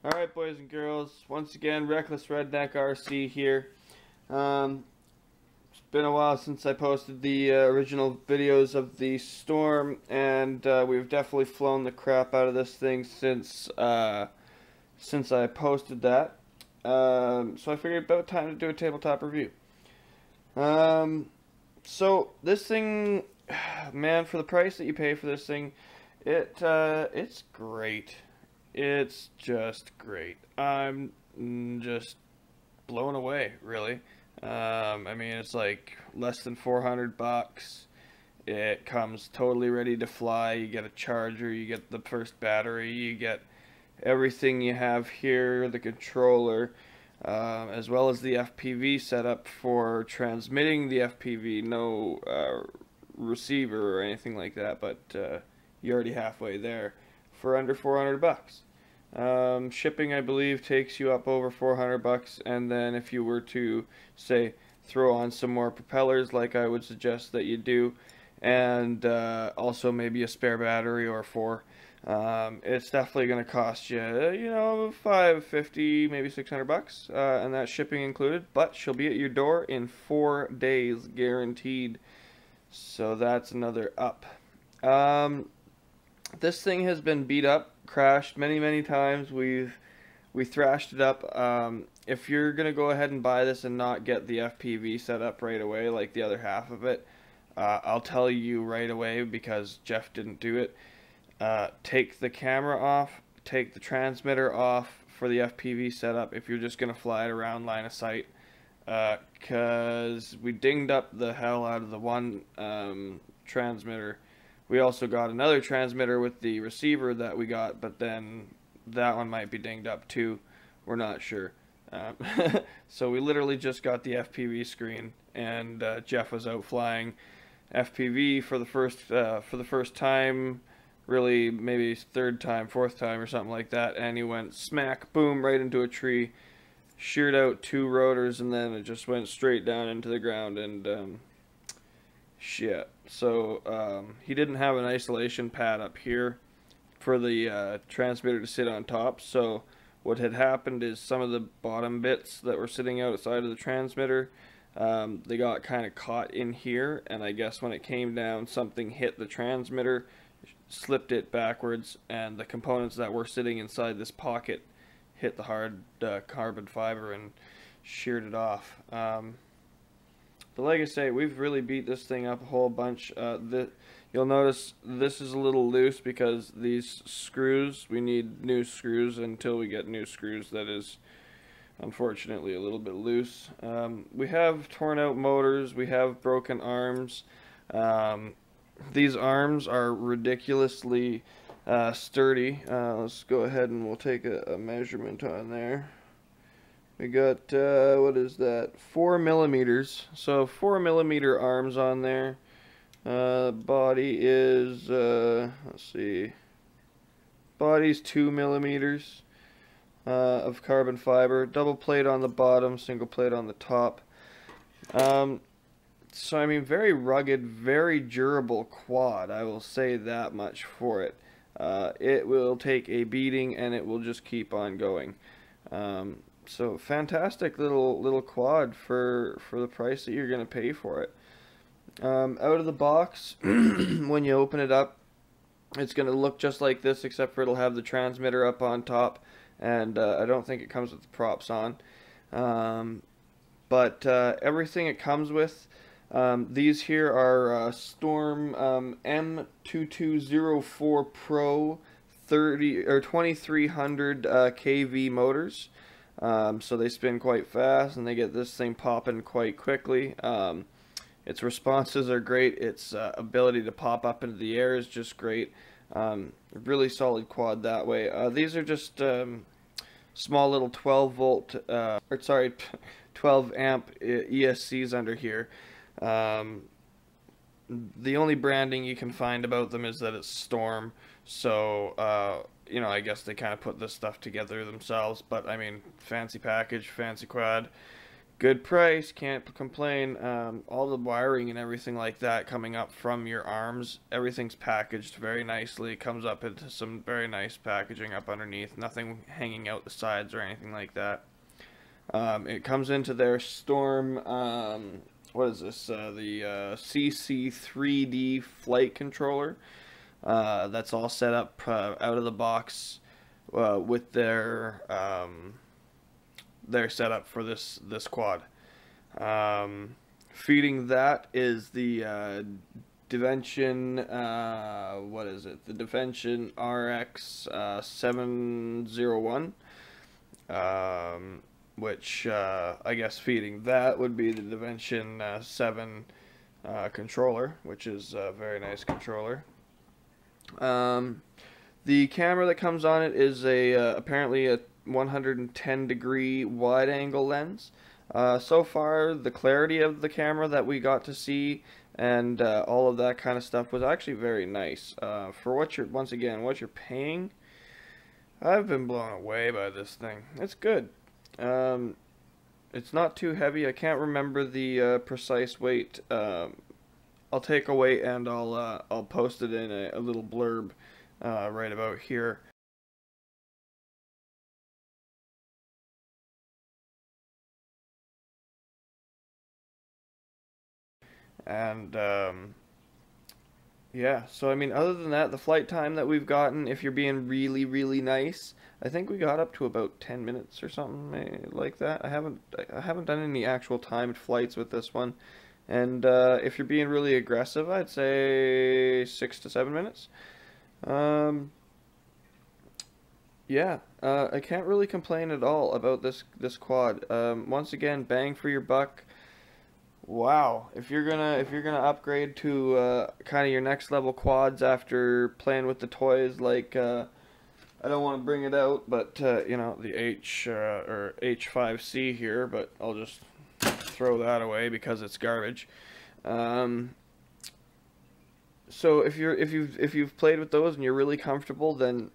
Alright, boys and girls, once again, Reckless Redneck RC here. It's been a while since I posted the original videos of the storm, and we've definitely flown the crap out of this thing since I posted that. So I figured about time to do a tabletop review. So this thing, man, for the price that you pay for this thing, it's great. It's just great. I'm just blown away, really. I mean, it's like less than 400 bucks. It comes totally ready to fly. You get a charger, you get the first battery, you get everything you have here, the controller, as well as the FPV setup for transmitting the FPV. No receiver or anything like that, but you're already halfway there for under 400 bucks. Shipping, I believe, takes you up over 400 bucks, and then if you were to, say, throw on some more propellers, like I would suggest that you do, and also maybe a spare battery or four, it's definitely going to cost you, you know, $550, maybe 600 bucks, and that's shipping included, but she'll be at your door in 4 days, guaranteed, so that's another up. This thing has been beat up, crashed many times. We thrashed it up. If you're gonna go ahead and buy this and not get the FPV set up right away, like the other half of it, I'll tell you right away because Jeff didn't do it. Take the camera off, take the transmitter off for the FPV setup if you're just gonna fly it around line of sight, because we dinged up the hell out of the one transmitter. We also got another transmitter with the receiver that we got, but then that one might be dinged up too. We're not sure. So we literally just got the FPV screen, and Jeff was out flying FPV for the first time, really maybe third time, fourth time or something like that, and he went smack, boom, right into a tree, sheared out 2 rotors, and then it just went straight down into the ground, and shit. So he didn't have an isolation pad up here for the transmitter to sit on top, so what had happened is some of the bottom bits that were sitting outside of the transmitter, they got kind of caught in here, and I guess when it came down something hit the transmitter, slipped it backwards, and the components that were sitting inside this pocket hit the hard carbon fiber and sheared it off. But like I say, we've really beat this thing up a whole bunch. You'll notice this is a little loose because these screws, we need new screws. Until we get new screws, that is unfortunately a little bit loose. We have torn out motors, we have broken arms. These arms are ridiculously sturdy. Let's go ahead and we'll take a measurement on there. We got, what is that, 4 millimeters, so 4 millimeter arms on there. Body is, let's see, body's 2 millimeters of carbon fiber, double plate on the bottom, single plate on the top. So I mean, very rugged, very durable quad, I will say that much for it. It will take a beating and it will just keep on going. So fantastic little quad for the price that you're going to pay for it. Out of the box, when you open it up, it's going to look just like this, except for it'll have the transmitter up on top, and I don't think it comes with the props on. But everything it comes with, these here are Storm M2204 Pro 2300 kV motors. So they spin quite fast and they get this thing popping quite quickly. Its responses are great. Its ability to pop up into the air is just great. Really solid quad that way. These are just small little 12 volt, 12 amp ESCs under here. The only branding you can find about them is that it's Storm. So, you know, I guess they kind of put this stuff together themselves, but I mean, fancy package, fancy quad, Good price, can't complain. All the wiring and everything like that coming up from your arms, everything's packaged very nicely. It comes up into some very nice packaging up underneath, nothing hanging out the sides or anything like that. It comes into their Storm, what is this, the CC3D flight controller. That's all set up out of the box with their setup for this quad. Feeding that is the Divention, what is it? The Divention RX 701. Which I guess feeding that would be the Dimension 7 controller, which is a very nice controller. The camera that comes on it is apparently a 110-degree wide-angle lens. So far, the clarity of the camera that we got to see and all of that kind of stuff was actually very nice. For what you're, once again, what you're paying, I've been blown away by this thing. It's good. It's not too heavy. I can't remember the precise weight. I'll take a weight and I'll post it in a little blurb right about here. And yeah, so I mean, other than that, the flight time that we've gotten, if you're being really, really nice, I think we got up to about 10 minutes or something like that. I haven't done any actual timed flights with this one, and if you're being really aggressive, I'd say 6 to 7 minutes. Yeah, I can't really complain at all about this quad. Once again, bang for your buck. Wow, if you're gonna upgrade to kind of your next level quads after playing with the toys, like I don't want to bring it out, but you know, the or H5C here, but I'll just throw that away because it's garbage. So if you've played with those and you're really comfortable, then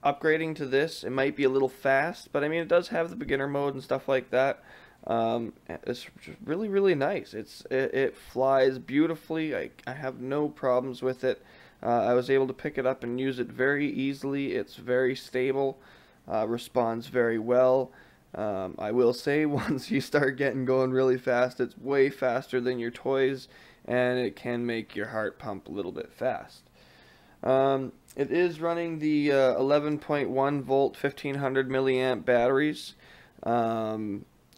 upgrading to this, it might be a little fast, but I mean, it does have the beginner mode and stuff like that. It's really, really nice. It flies beautifully. I have no problems with it. I was able to pick it up and use it very easily. It's very stable, responds very well. I will say, once you start getting going really fast, it's way faster than your toys, and it can make your heart pump a little bit fast. It is running the 11.1 volt 1500 milliamp batteries.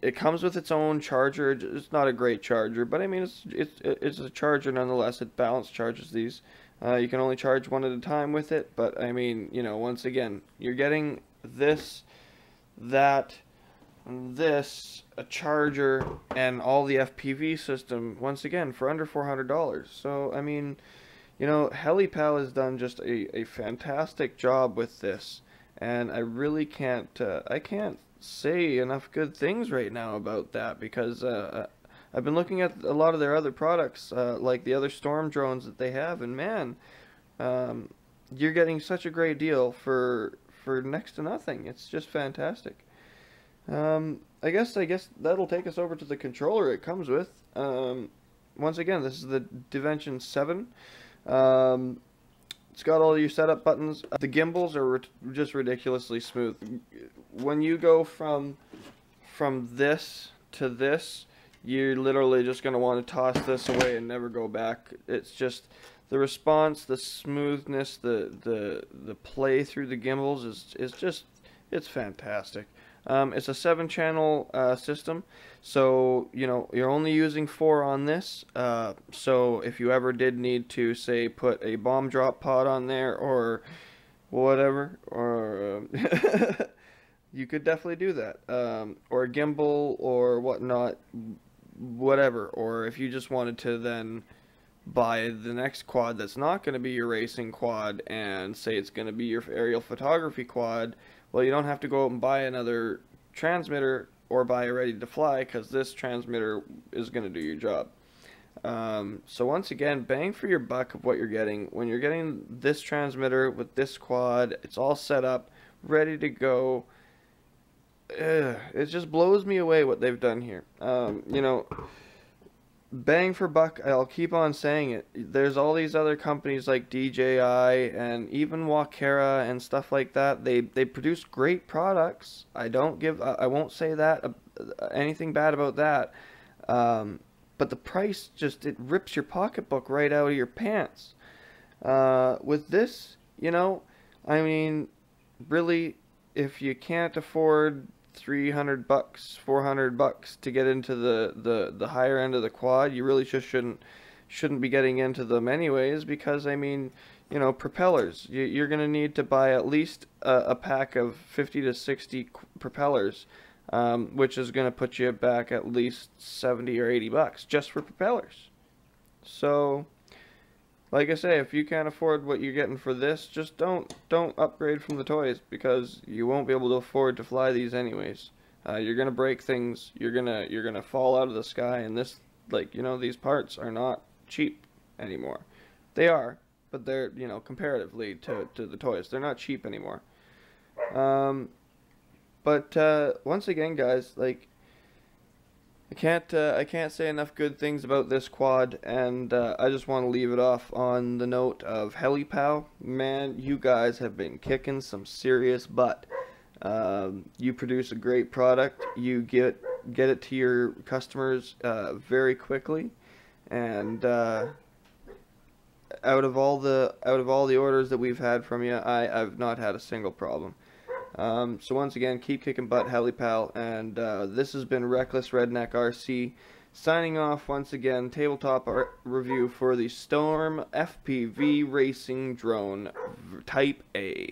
It comes with its own charger. It's not a great charger, but I mean, it's a charger nonetheless. It balance charges these. You can only charge one at a time with it, but I mean, you know, once again, you're getting this, that, this, a charger, and all the FPV system, once again, for under $400. So, I mean, you know, HeliPal has done just a fantastic job with this, and I really can't, I can't say enough good things right now about that, because I've been looking at a lot of their other products, like the other Storm drones that they have, and man, you're getting such a great deal for next to nothing. It's just fantastic. I guess that'll take us over to the controller it comes with. Once again, this is the Dimension 7. It's got all your setup buttons. The gimbals are just ridiculously smooth. When you go from this to this, you're literally just going to want to toss this away and never go back. It's just the response, the smoothness, the play through the gimbals is just, it's fantastic. It's a 7-channel system, so you know you're only using 4 on this. So if you ever did need to, say, put a bomb drop pod on there or whatever, or you could definitely do that, or a gimbal or whatnot, whatever. Or if you just wanted to then buy the next quad that's not going to be your racing quad and say it's going to be your aerial photography quad, well, you don't have to go out and buy another transmitter or buy a ready to fly, because this transmitter is going to do your job. So once again, bang for your buck of what you're getting. When you're getting this transmitter with this quad, it's all set up, ready to go. it just blows me away what they've done here. You know, bang for buck, I'll keep on saying it. There's all these other companies like DJI and even Wakera and stuff like that. They produce great products. I won't say that anything bad about that. But the price just, it rips your pocketbook right out of your pants. With this, you know, I mean, really, if you can't afford $300, $400 to get into the higher end of the quad, you really just shouldn't be getting into them anyways, because I mean, you know, propellers, you're gonna need to buy at least a pack of 50 to 60 propellers, which is gonna put you back at least 70 or $80 just for propellers. So, like I say, if you can't afford what you're getting for this, just don't upgrade from the toys, because you won't be able to afford to fly these anyways. You're gonna break things. You're gonna fall out of the sky, and this, like, you know, these parts are not cheap anymore. They are, but they're, you know, comparatively to the toys, they're not cheap anymore. But once again, guys, like, I can't say enough good things about this quad, and I just want to leave it off on the note of HeliPal. Man, you guys have been kicking some serious butt. You produce a great product. You get it to your customers very quickly, and out of all the orders that we've had from you, I've not had a single problem. So once again, keep kicking butt, HeliPal, and this has been Reckless Redneck RC, signing off once again. Tabletop review for the Storm FPV Racing Drone Type A.